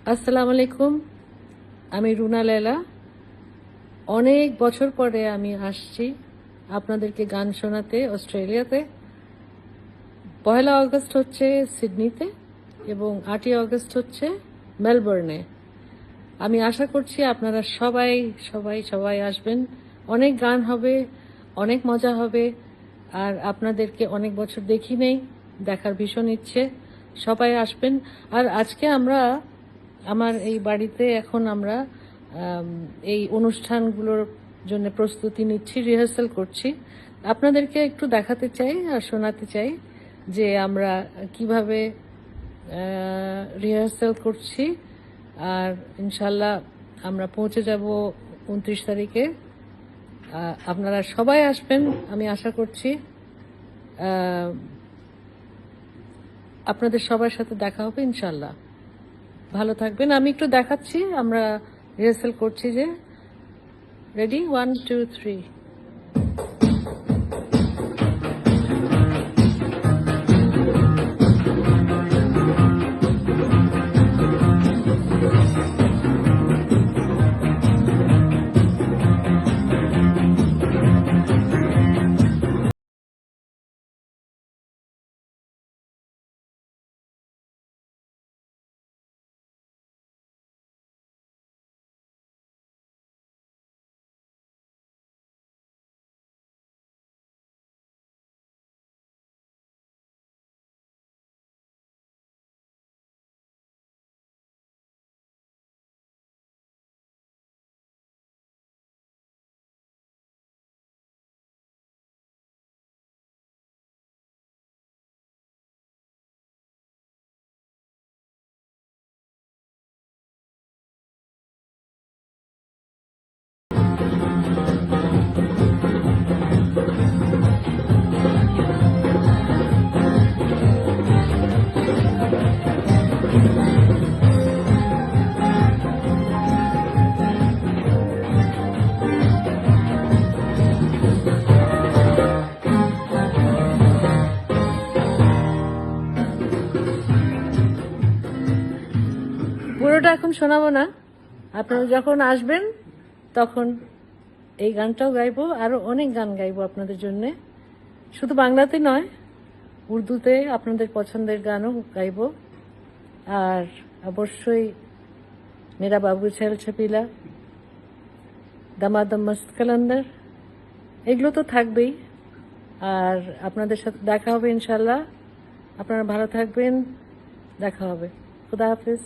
আসসালামু আলাইকুম। আমি রুনা লেলা। অনেক বছর পরে আমি আসছি আপনাদেরকে গান শোনাতে অস্ট্রেলিয়াতে। 1 আগস্ট হচ্ছে সিডনিতে এবং 8 আগস্ট হচ্ছে মেলবোর্নে। আমি আশা করছি আপনারা সবাই সবাই সবাই আসবেন। অনেক গান হবে, অনেক মজা হবে। আর আপনাদেরকে অনেক বছর দেখি নেই, দেখার ভীষণ ইচ্ছে। সবাই আসবেন। আর আজকে আমার এই বাড়িতে এখন আমরা এই অনুষ্ঠানগুলোর জন্য প্রস্তুতি নিচ্ছি, রিহার্সাল করছি। আপনাদেরকে একটু দেখাতে চাই আর শোনাতে চাই যে আমরা কিভাবে রিহার্সাল করছি। আর ইনশাল্লাহ আমরা পৌঁছে যাব 29 তারিখে। আপনারা সবাই আসবেন, আমি আশা করছি। আপনাদের সবার সাথে দেখা হবে ইনশাল্লাহ। ভালো থাকবেন। আমি একটু দেখাচ্ছি আমরা রিহার্সাল করছি যে। রেডি, 1 2 3। পুরোটা এখন শোনাবো না, আপনারা যখন আসবেন তখন এই গানটাও গাইবো, আরো অনেক গান গাইবো আপনাদের জন্য। শুধু বাংলাতে নয়, উর্দুতে আপনাদের পছন্দের গানও গাইবো। আর অবশ্যই মেরা বাবু ছেল ছপিলা, দামাদম মস্ত কালান্দার, এগুলো তো থাকবেই। আর আপনাদের সাথে দেখা হবে ইনশাল্লাহ। আপনারা ভালো থাকবেন, দেখা হবে। খুদা হাফিজ।